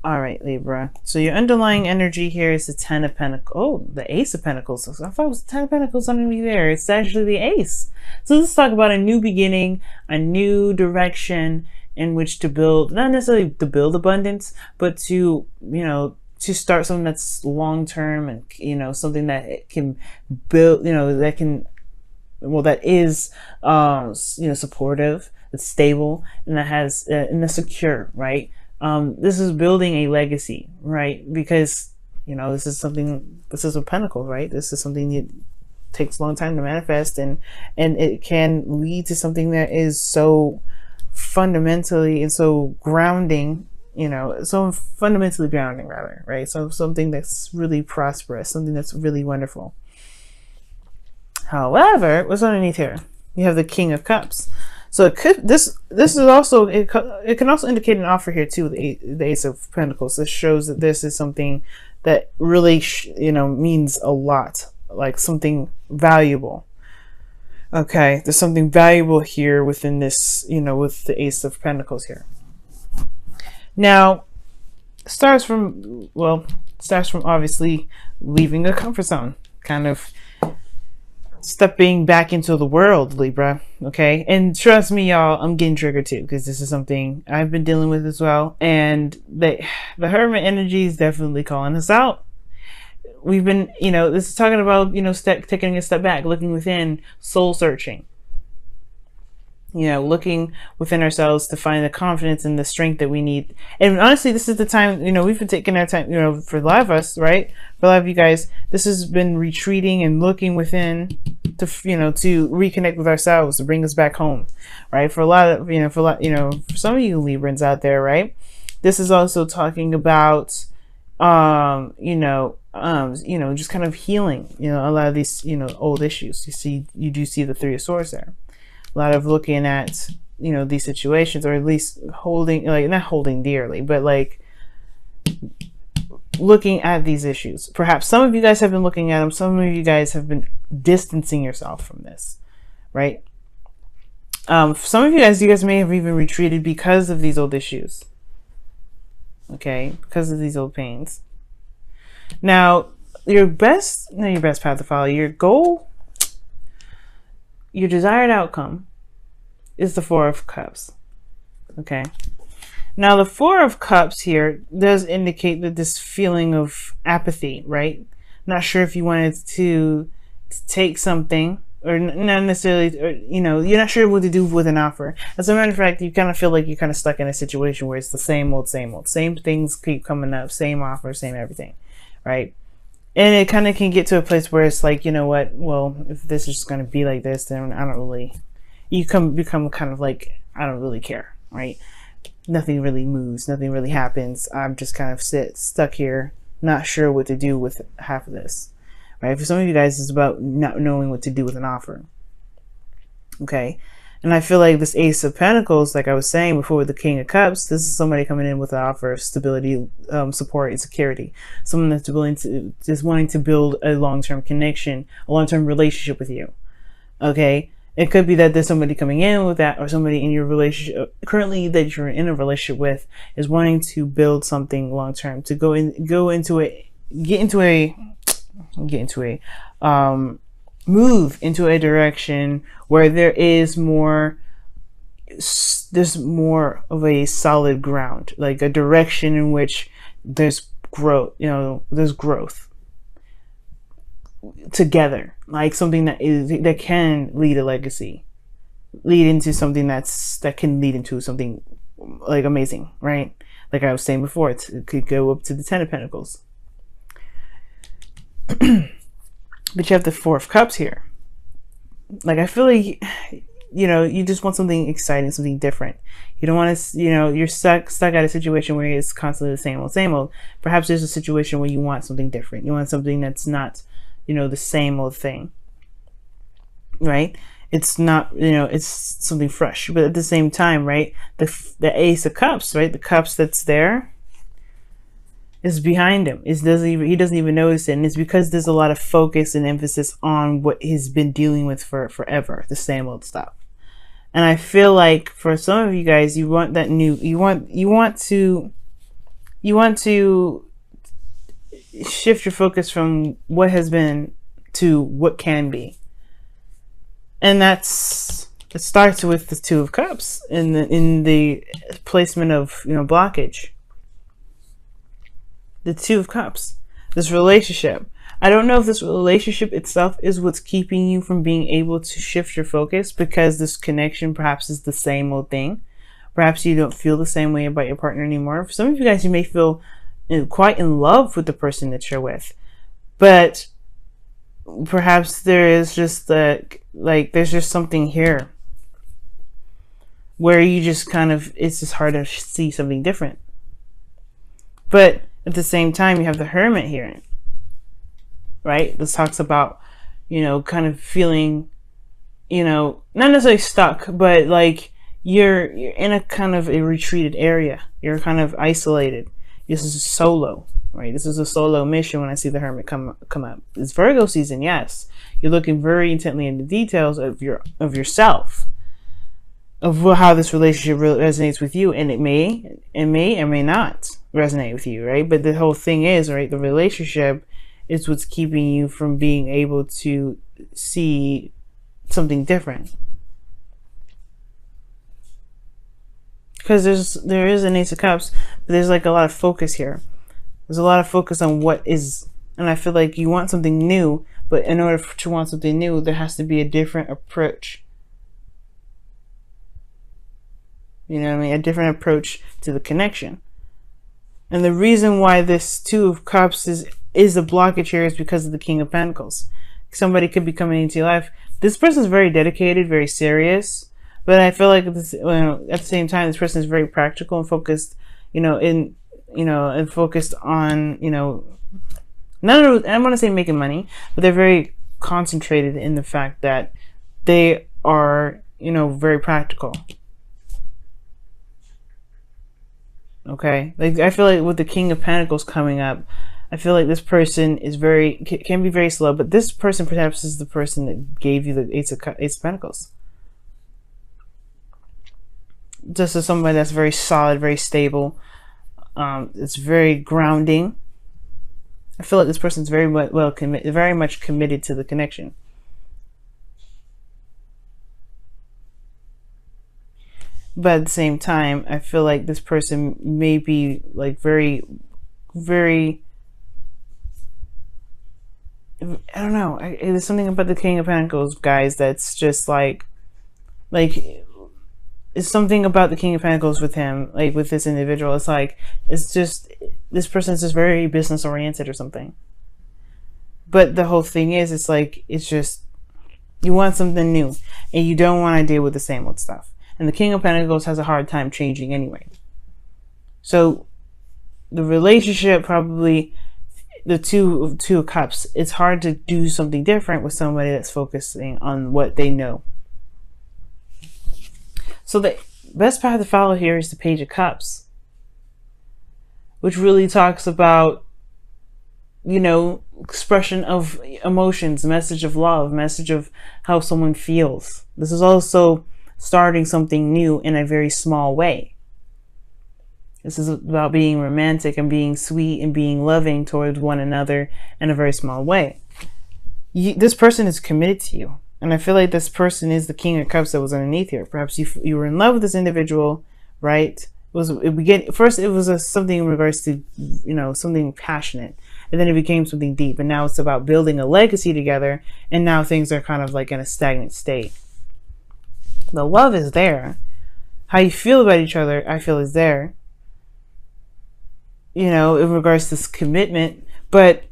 All right, Libra. So your underlying energy here is the Ten of Pentacles. Oh, the Ace of Pentacles. So I thought it was the Ten of Pentacles underneath there. It's actually the Ace. So let's talk about a new beginning, a new direction in which to build, not necessarily to build abundance, but to, to start something that's long term and, something that can build, that can, well, that is, supportive, that's stable, and that has, and that's secure, right? This is building a legacy, right? Because, this is a pentacle, right? This is something that takes a long time to manifest, and it can lead to something that is so fundamentally and so grounding, so fundamentally grounding rather, right? So something that's really prosperous, something that's really wonderful. However, what's underneath here? You have the King of Cups. So it could, this is also, it can also indicate an offer here too. The Ace of Pentacles. This shows that this is something that really means a lot, like something valuable. Okay, there's something valuable here within this, with the Ace of Pentacles here. Now, starts from obviously leaving the comfort zone, kind of stepping back into the world, Libra. Okay, and trust me, y'all, I'm getting triggered too, because this is something I've been dealing with as well. And the Hermit energy is definitely calling us out. We've been, this is talking about, taking a step back, looking within, soul searching. Looking within ourselves to find the confidence and the strength that we need. And honestly, this is the time, we've been taking our time, for a lot of us, right? For a lot of you guys, this has been retreating and looking within to, to reconnect with ourselves, to bring us back home, right? For a lot of, for some of you Librans out there, right? This is also talking about, just kind of healing, a lot of these, old issues. You do see the Three of Swords there. A lot of looking at, these situations, or at least holding, like, not holding dearly, but like looking at these issues. Perhaps some of you guys have been looking at them. Some of you guys have been distancing yourself from this, right? Some of you guys may have even retreated because of these old issues. Okay, because of these old pains. Now, your best path to follow, your goal, your desired outcome is the Four of Cups. Okay. Now, the Four of Cups here does indicate that this feeling of apathy, right? Not sure if you wanted to take something, or not necessarily, or, you're not sure what to do with an offer. As a matter of fact, you kind of feel like you're kind of stuck in a situation where it's the same old, same things keep coming up, same offer, same everything, right? And it kind of can get to a place where it's like, you know what, well, if this is just going to be like this, then I don't really, become kind of like, I don't really care, right? Nothing really moves, nothing really happens. I'm just kind of stuck here, not sure what to do with half of this, right? For some of you guys, it's about not knowing what to do with an offer. Okay. And I feel like this Ace of Pentacles, like I was saying before with the King of Cups, this is somebody coming in with an offer of stability, support, and security. Someone that's wanting to build a long-term connection, a long-term relationship with you. Okay. It could be that there's somebody coming in with that, or somebody in your relationship currently that you're in a relationship with is wanting to build something long-term, to move into a direction where there's more of a solid ground, like a direction in which there's growth, there's growth together, like something that can lead a legacy, lead into something that can lead into something like amazing, right? Like I was saying before, it could go up to the Ten of Pentacles. But you have the Four of Cups here. Like, I feel like, you just want something exciting, something different. You don't want to, you're stuck at a situation where it's constantly the same old. Perhaps there's a situation where you want something different. You want something that's not, the same old thing, right? It's not, it's something fresh. But at the same time, right, the Ace of Cups, right, the cups that's there is behind him. He doesn't even notice it, and it's because there's a lot of focus and emphasis on what he's been dealing with for forever, the same old stuff. And I feel like for some of you guys, you want that new, you want you want to shift your focus from what has been to what can be. And it starts with the Two of Cups in the placement of, blockage. The Two of Cups, this relationship. I don't know if this relationship itself is what's keeping you from being able to shift your focus, because this connection perhaps is the same old thing. Perhaps you don't feel the same way about your partner anymore. For some of you guys, you may feel quite in love with the person that you're with, but perhaps there is just there's just something here where you just it's just hard to see something different. But at the same time, you have the Hermit here, right? This talks about, kind of feeling, not necessarily stuck, but like you're in a kind of a retreated area. You're kind of isolated. This is solo, right? This is a solo mission when I see the Hermit come up. It's Virgo season, yes. You're looking very intently into details of yourself, of how this relationship really resonates with you, and it may or may not resonate with you, right? But the whole thing is, right, the relationship is what's keeping you from being able to see something different. Because there is an Ace of Cups, but there's like a lot of focus here. There's a lot of focus on what is, and I feel like you want something new, but in order to want something new, there has to be a different approach. You know what I mean? A different approach to the connection. And the reason why this Two of Cups is a blockage here is because of the King of Pentacles. Somebody could be coming into your life. This person is very dedicated, very serious. But I feel like at the same time, this person is very practical and focused, and focused on, I want to say making money, but they're very concentrated in the fact that they are, very practical. Okay, like I feel like with the King of Pentacles coming up, I feel like this person is can be very slow, but this person perhaps is the person that gave you the Ace of Pentacles. Just as somebody that's very solid, very stable. It's very grounding. I feel like this person's very much committed to the connection. But at the same time, I feel like this person may be like very, very, I don't know. There's something about the King of Pentacles, guys, that's just like it's something about the King of Pentacles with him, like with this individual. It's just this person's just very business oriented or something. But the whole thing is, it's just you want something new, and you don't want to deal with the same old stuff. And the King of Pentacles has a hard time changing anyway. So the relationship, probably the two of Cups, it's hard to do something different with somebody that's focusing on what they know. So the best path to follow here is the Page of Cups, which really talks about, expression of emotions, message of love, message of how someone feels. This is also starting something new in a very small way. This is about being romantic and being sweet and being loving towards one another in a very small way. This person is committed to you. And I feel like this person is the King of Cups that was underneath here. Perhaps you were in love with this individual, right? First it was something in regards to, something passionate. And then it became something deep. And now it's about building a legacy together. And now things are kind of like in a stagnant state. The love is there. How you feel about each other, I feel, is there. In regards to this commitment. But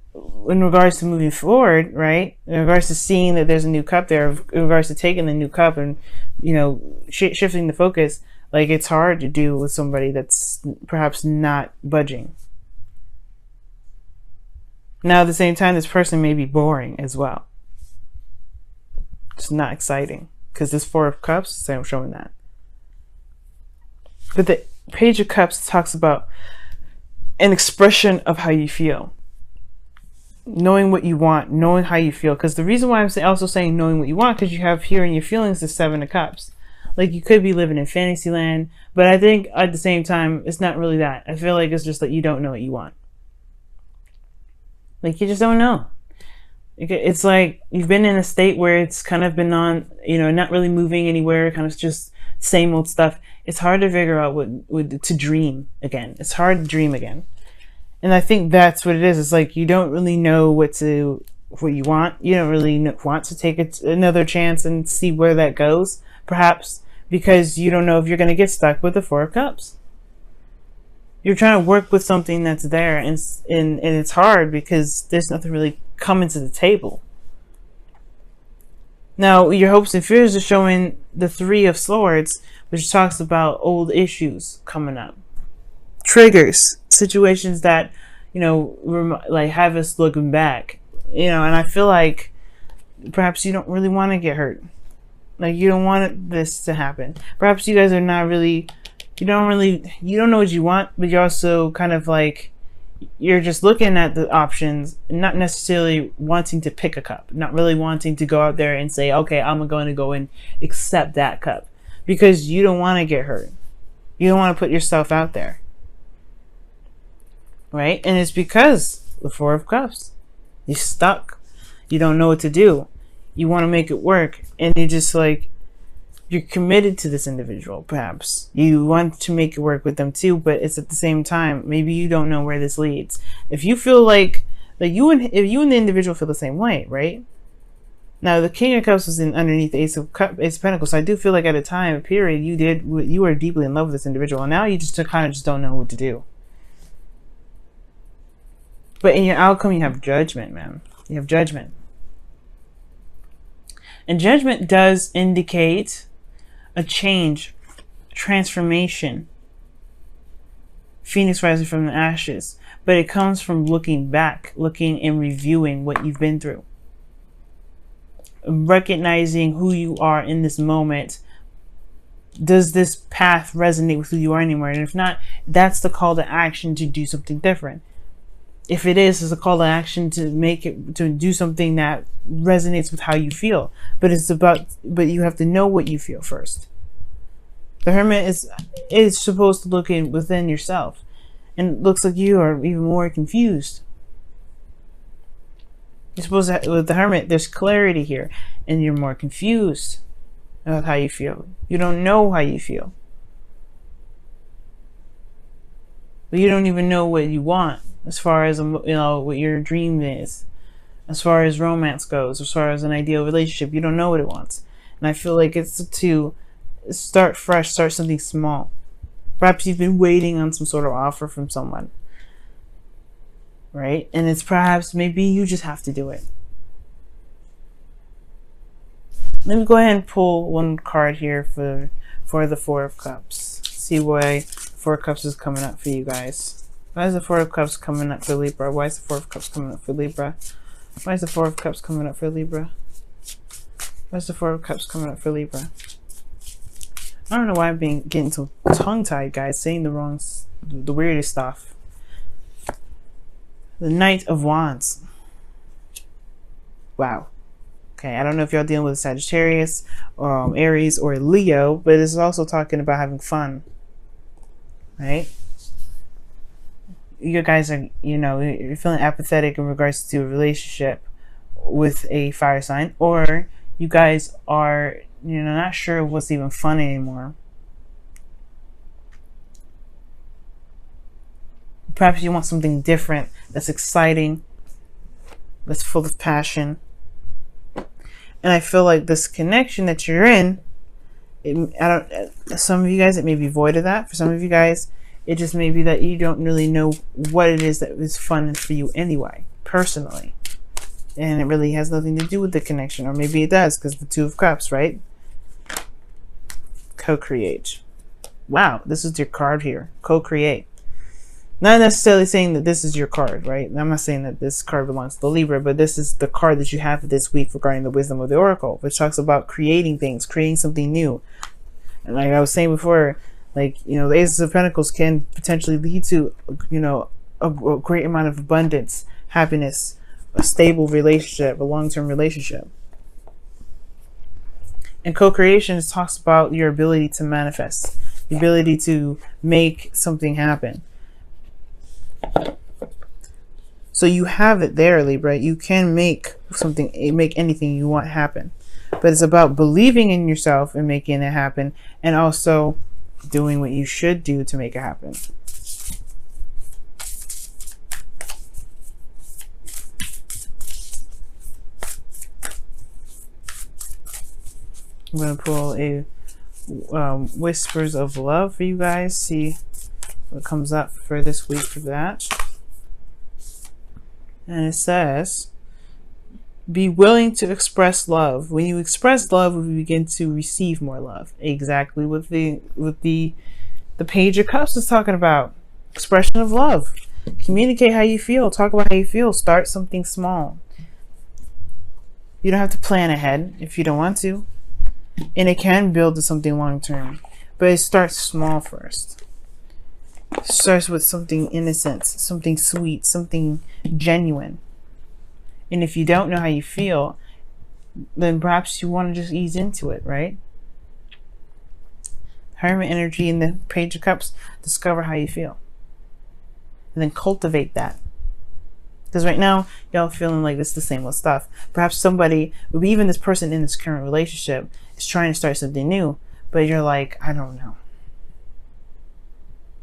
in regards to moving forward, right? In regards to seeing that there's a new cup there, in regards to taking the new cup and, shifting the focus, like it's hard to do with somebody that's perhaps not budging. Now, at the same time, this person may be boring as well. It's not exciting because this Four of Cups, so I'm showing that. But the Page of Cups talks about an expression of how you feel. Knowing what you want, knowing how you feel. Because the reason why I'm also saying knowing what you want, because you have here in your feelings the Seven of Cups. like you could be living in fantasy land, but I think at the same time, it's not really that. I feel like it's just that you don't know what you want. Like you just don't know. It's like you've been in a state where it's kind of been on, not really moving anywhere, kind of just same old stuff. It's hard to figure out what to dream again. It's hard to dream again. And I think that's what it is. It's like you don't really know what you want. You don't really want to take another chance and see where that goes, perhaps because you don't know if you're going to get stuck with the Four of Cups. You're trying to work with something that's there, and it's hard because there's nothing really coming to the table. Now, your hopes and fears are showing the Three of Swords, which talks about old issues coming up. Triggers, situations that, like have us looking back, and I feel like perhaps you don't really want to get hurt. Like you don't want this to happen. Perhaps you guys are not really, you don't know what you want, but you're also kind of like, you're just looking at the options, not necessarily wanting to pick a cup, not really wanting to go out there and say, okay, I'm going to go and accept that cup, because you don't want to get hurt. You don't want to put yourself out there. Right? And it's because the Four of Cups. You're stuck. You don't know what to do. You want to make it work. And you're just like, you're committed to this individual, perhaps. You want to make it work with them too, but it's at the same time, maybe you don't know where this leads. If you feel like if you and the individual feel the same way, right? Now, the King of Cups was underneath the Ace of Pentacles, so I do feel like at a time, a period, you were deeply in love with this individual, and now you just kind of just don't know what to do. But in your outcome, you have judgment, man. You have judgment. And judgment does indicate a change, transformation. Phoenix rising from the ashes. But it comes from looking back, looking and reviewing what you've been through. Recognizing who you are in this moment. Does this path resonate with who you are anymore? And if not, that's the call to action to do something different. If it is, it's a call to action to do something that resonates with how you feel. But you have to know what you feel first. The Hermit is supposed to look within yourself. And it looks like you are even more confused. You're supposed to, with the Hermit, there's clarity here. And you're more confused about how you feel. You don't know how you feel. But you don't even know what you want. As far as, what your dream is. As far as romance goes. As far as an ideal relationship. You don't know what it wants. And I feel like it's to start fresh. Start something small. Perhaps you've been waiting on some sort of offer from someone. Right? And it's perhaps, maybe you just have to do it. Let me go ahead and pull one card here for the Four of Cups. See why Four of Cups is coming up for you guys. Why is the Four of Cups coming up for Libra? Why is the Four of Cups coming up for Libra? Why is the Four of Cups coming up for Libra? Why is the Four of Cups coming up for Libra? I don't know why I'm getting so tongue-tied, guys, saying the weirdest stuff. The Knight of Wands. Wow. Okay, I don't know if y'all dealing with Sagittarius, Aries, or Leo, but it's also talking about having fun. Right? You guys are, you're feeling apathetic in regards to a relationship with a fire sign, or you guys are, not sure what's even fun anymore. Perhaps you want something different, that's exciting, that's full of passion. And I feel like this connection that you're in, some of you guys, it may be void of that. For some of you guys, it just may be that you don't really know what it is that is fun for you anyway, personally. And it really has nothing to do with the connection. Or maybe it does, because the Two of Cups, right? Co-create. Wow, this is your card here. Co-create. Not necessarily saying that this is your card, right? I'm not saying that this card belongs to the Libra, but this is the card that you have this week regarding the wisdom of the Oracle, which talks about creating things, creating something new. And like I was saying before, like, the Ace of Pentacles can potentially lead to, a great amount of abundance, happiness, a stable relationship, a long-term relationship. And co-creation talks about your ability to manifest, the ability to make something happen. So you have it there, Libra. You can make something, make anything you want happen. But it's about believing in yourself and making it happen, and also doing what you should do to make it happen. I'm going to pull a Whispers of Love for you guys. See what comes up for this week for that. And it says, be willing to express love. When you express love, we begin to receive more love. Exactly what the Page of Cups is talking about. Expression of love. Communicate how you feel. Talk about how you feel. Start something small. You don't have to plan ahead if you don't want to. And it can build to something long term. But it starts small first. It starts with something innocent, something sweet, something genuine. And if you don't know how you feel, then perhaps you want to just ease into it, right? Hermit energy in the Page of Cups, discover how you feel. And then cultivate that. Because right now, y'all feeling like it's the same old stuff. Perhaps somebody, even this person in this current relationship, is trying to start something new. But you're like, I don't know.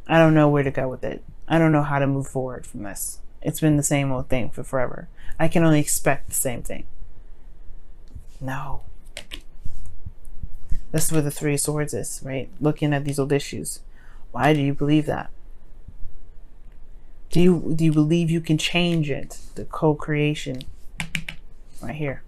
I don't know where to go with it. I don't know how to move forward from this. It's been the same old thing for forever. I can only expect the same thing. No. That's where the Three of Swords is, right? Looking at these old issues. Why do you believe that? Do you believe you can change it? The co-creation right here.